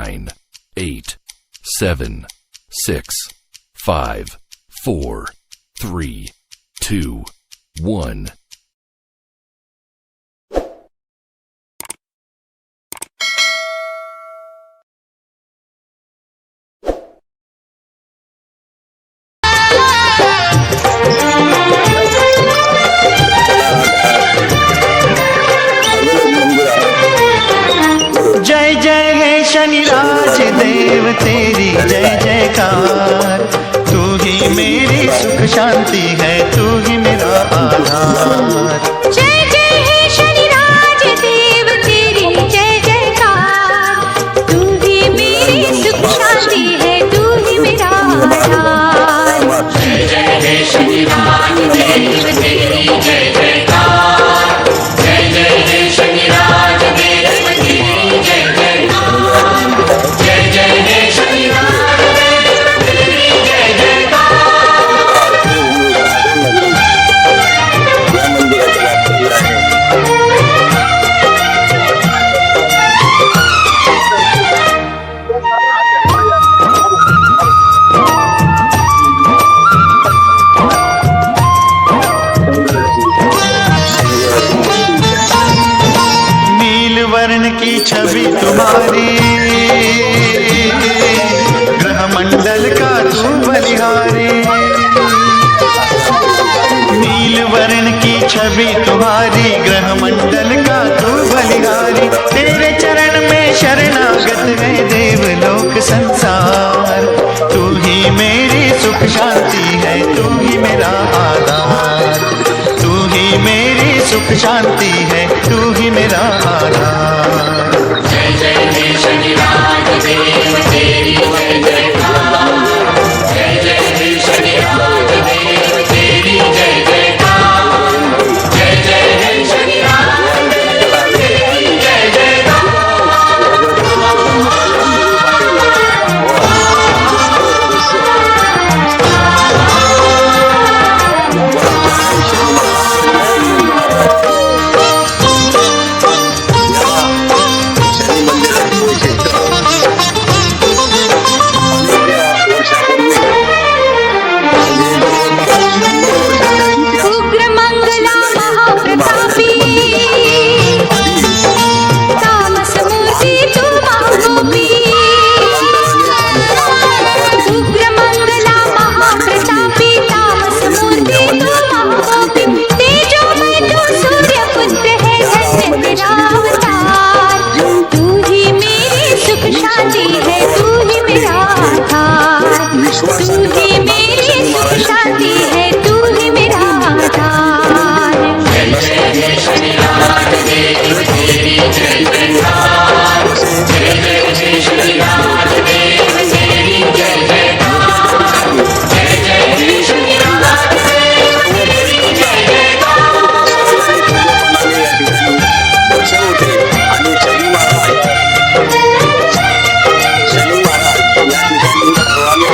9, 8, 7, 6, 5, 4, 3, 2, 1. जय जय हे शनिराज देव तेरी जय जयकार। तू ही मेरी सुख शांति है, तू ही मेरा आधार। जय जय हे शनिराज देव तेरी जय जयकार। तू ही मेरी सुख शांति है, तू ही मेरा आधार। जय जय हे शनिराज देव तेरी जय जयकार। जय जय हे शनिराज देव तेरी जय जयकार। जय जय हे शनिराज देव तेरी जय जयकार। नील वर्ण की छवि तुम्हारी, ग्रह मंडल का तू बलिहारी। नील वर्ण की छवि तुम्हारी, ग्रह मंडल का तू बलिहारी। तेरे चरण में शरणागत है देवलोक संसार। तू ही मेरी सुख शांति है, तू ही मेरा आधार। तू ही मेरी सुख शांति है, तू ही मेरा आधार। जय जय हे शनिराज देव तेरी जय जयकार। जय जय हे शनिराज देव तेरी जय जयकार। जय जय हे शनिराज देव तेरी जय जयकार। उग्र मंगला महाप्रतापी, तामस मूर्ति तू महागोपी। उग्र मंगला महाप्रतापी, तामस मूर्ति तू महागोपी। तेजोमय तू सूर्य पुत्र है, धन्य तेरा अवतार। तू ही मेरी सुख शांति है, तू ही मेरा आधार। तू ही मेरी सुख शांति है, तू ही मेरा आधार। जय जय हे शनिराज देव तेरी जय जयकार। जय जय हे शनिराज देव तेरी जय जयकार। जय जय हे शनिराज देव तेरी जय जयकार। आणि शनी महाराज या ठिकाणी सर्वांना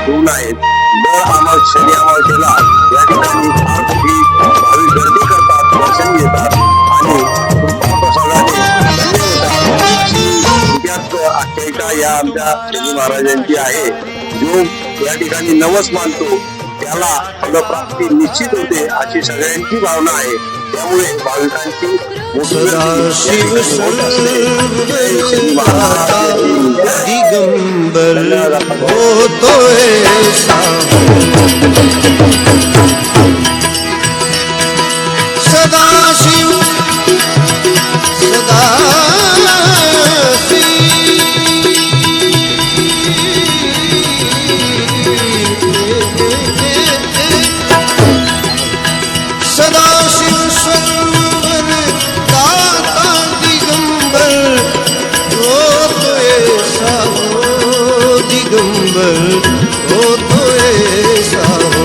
घेऊन आहेत. दर शनी अमावस्येला या ठिकाणी फार मोठी भाविक गर्दी करतात, दर्शन घेतात आणि कृपाप्रसादाने धन्य होतात. अशी थोडक्यात आख्यायिका या आमच्या शनी महाराजांची आहे. जो या ठिकाणी नवस मानतो त्याला फलप्राप्ती निश्चित होते अशी सगळ्यांची भावना आहे. त्यामुळे भाविकांची मोठी गर्दी होत असते. जय शनी महाराज दिगंबर होतो ऐसा, सदाशिव सदाशिव स्वयंवर दाता दिगंबर होतो ऐसा हो। दिगंबर होतो ऐसा हो।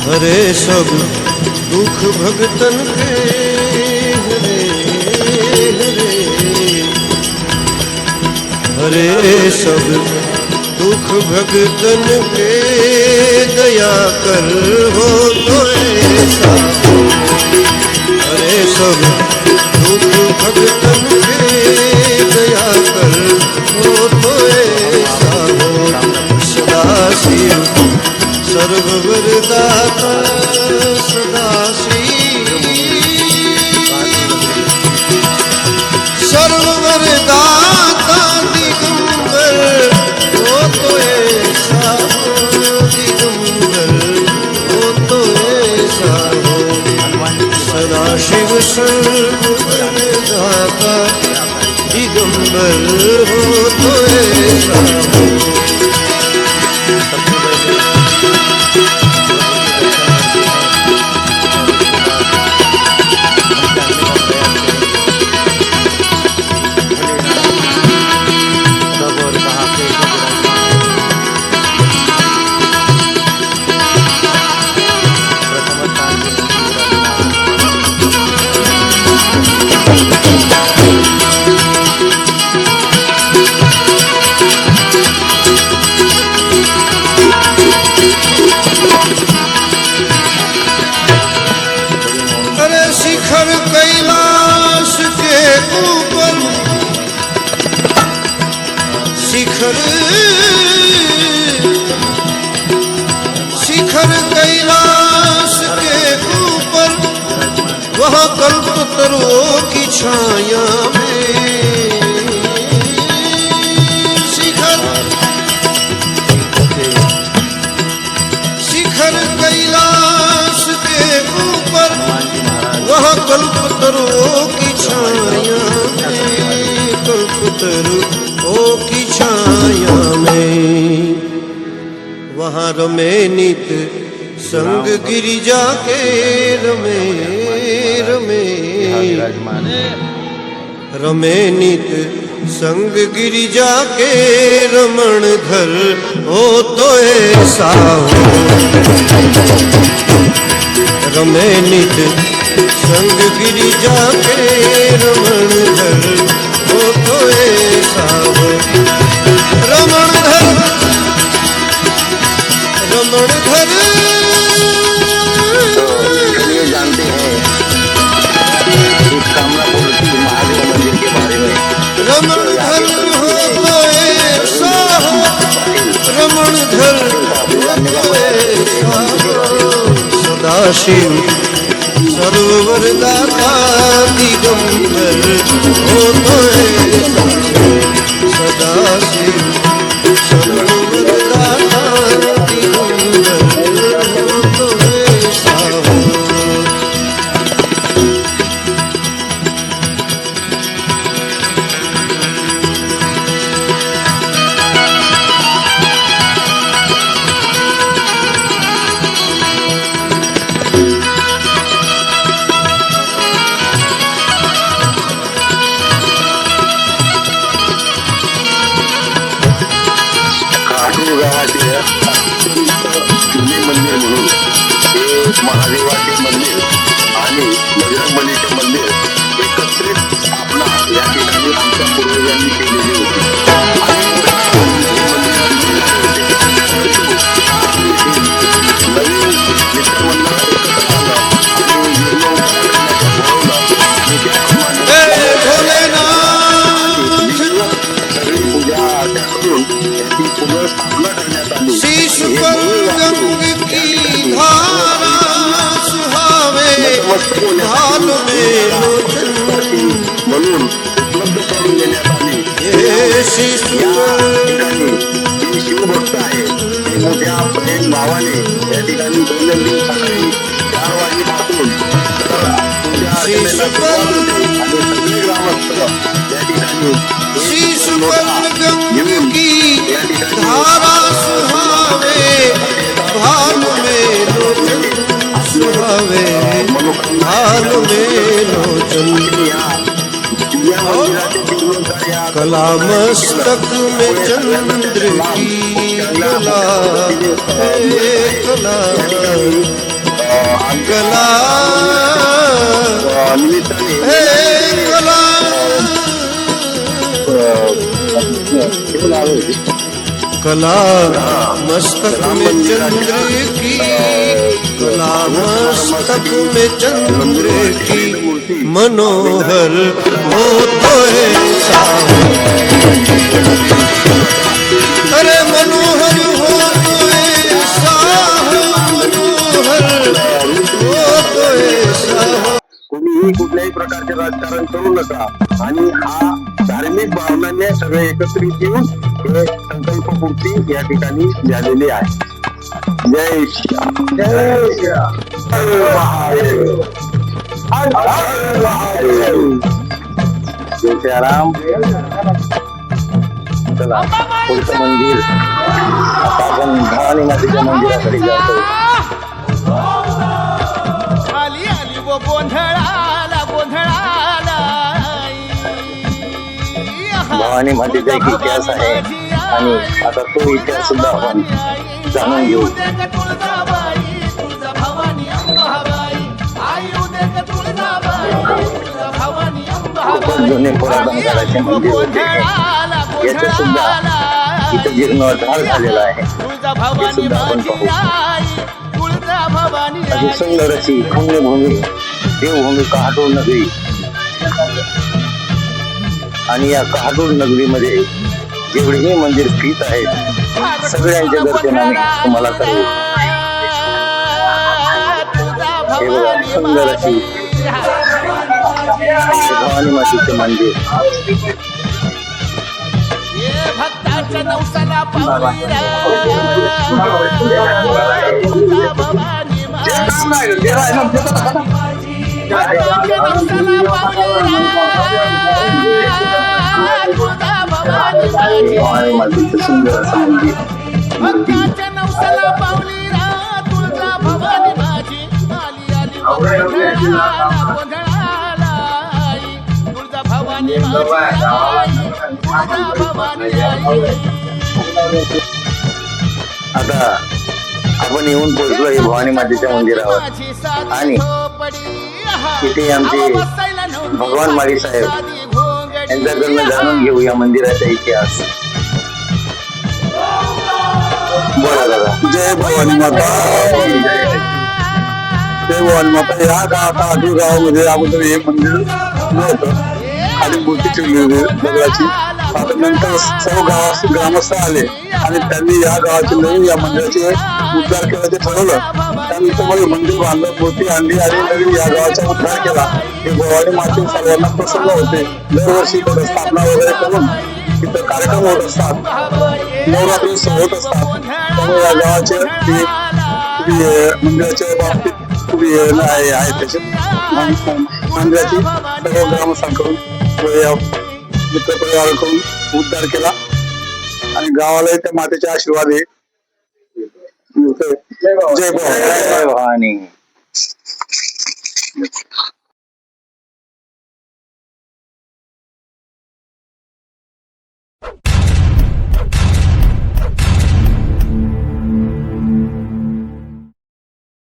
हरे सब दुख भगतन के, हरे हरे हरे सब दुख भगतन के, दया कर हो तो ऐसा। हरे सब दुख भगतन के दया कर हो तो ऐसा हो सदा शिव सर्व वरदाता सदा शिव सर्व वरदाता दिगंबर हो तो ऐसा हो दिगंबर हो तो ऐसा हो सदा शिव सर्व वरदाता दिगंबर हो तो ऐसा हो शिखर कैलाश के ऊपर शिखर शिखर कैलाश के ऊपर वहाँ कल्पतरुओं की छाया में शिखर शिखर कैलाश के ऊपर वहाँ कल्पतरुओं की छाया में कल्पतरुओं की छाया में वहाँ रमे नित संग गिरिजा के रमे रमे नित संग गिरिजा के रमण धर हो तो ऐसा हो रमे नित संग गिरिजा के रमण धर हो तो ऐसा हो रमण धर रमण धर चलिए जानते हैं इस कामनापुर महादेव मंदिर के बारे में। रमण धर हो तो ऐसा हो रमण धर हो तो ऐसा हो सदा शिव सर्व वरदाता दिगंबर हो तो ऐसा हो सदा शिव सर्व वरदाता दिगंबर हो तो ऐसा हो काटूर गावाचे जुने मंदिर म्हणून हे महादेवाचे मंदिर आणि बजरंगबलीचे मंदिर एकत्रित स्थापना या ठिकाणी आमच्या पूर्वजांनी केलेली होती आणि नवीन मित्रमंडळ एकत्र आलं आणि सगळी पूजा अर्चा करून याची पुनर्स्थापना करण्यात आली। शीश पर गंग की धारा सुहावे भाल में लोचन म्हणून उपलब्ध करून देण्यात आली। ये शीश या पर ठिकाणी जी शिवभक्त आहे ते मोठ्या प्रेम भावाने या ठिकाणी दैनंदिन सकाळी 4 वाजेपासून पूजा अर्चनेला सुरुवात होते आणि सगळे ग्रामस्थ या ठिकाणी शीश पर गंग की धारा सुहावे भाल में लोचन सुहावे भाल में लोचन कला मस्तक में चंद्र की कला कला कला कला कला मस्तक में चंद्र की, कला मस्तक में चंद्र की, मनोहर हो तो ऐसा हो। अरे मनोहर हो तो ऐसा हो, मनोहर हो तो ऐसा हो। कोणीही कुठल्याही प्रकारचे राजकारण करू नका आणि हा धार्मिक भावनांनी सगळे एकत्रित येऊन हे संकल्पपूर्ती या ठिकाणी झालेली आहे. जय श्रीराम. जय श्रीराम. हर महादेव. हर महादेव. जय श्रीराम. चला पुढचं मंदिर आता आपण भवानी मातेच्या मंदिराकडे जातो. आली आली वो गोंधळाला गोंधळाला भवानी मातेचा एक इतिहास आहे आणि आता तो इतिहास सुद्धा आपण जाणून घेऊ. खूपच जुने पुरातन काळाचे मंदिर होते याचा सुद्धा इथे जीर्णोद्धार झालेला आहे. हे सुद्धा आपण पाहू. अशी सुंदर अशी पुण्यभूमी देवभूमी कहाटूर नगरी आणि या कहाटूर नगरीमध्ये जेवढेही मंदिर स्थित आहेत सगळ्यांच्या दर्शनाने तुम्हाला कळेल. हे बघा सुंदर अशी भवानी मातेचे मंदिर. भक्ताच्या नवसाला भवानी मातेचं सुंदर असं मंदिर. भक्ताच्या नवसाला पावली तुळजा भवानी माझी आली आली गोंधळाला तुळजा भवानी माझी तुळजा भवानी आता आपण येऊन पोहोचलो आहे भवानी मातेच्या मंदिरावर आणि इथे आमचे भगवान माळी साहेब यांच्याकडनं जाणून घेऊ या मंदिराचा इतिहास. बोला दादा. जय भवानी माता. जय भवानी माता. या गावात आजू गावामध्ये अगोदर हे मंदिर नव्हतं आणि मूर्ती ठेवली होती दगडाची. आता नंतर सर्व ग्रामस्थ आले आणि त्यांनी या गावाचे नवीन या मंदिराचे उद्धार केल्याचे ठरवलं. त्यानंतर मग मंदिर बांधलं, मूर्ती आणली आणि नवीन या गावाचा उद्धार केला. हे भवानी माते सर्वांना प्रसन्न होते. दरवर्षी तिथं स्थापना वगैरे करून तिथं कार्यक्रम होत असतात, नवरात्री होत असतात. त्यामुळे या गावाचे मंदिराच्या बाबतीत खूप आहे त्याचे मंदिराची सर्व ग्रामस्थांकडून मित्रपरिवाराकडून उद्धार केला आणि गावालाही त्या मातेचे आशीर्वाद आहे. जय भवानी. जय भवानी.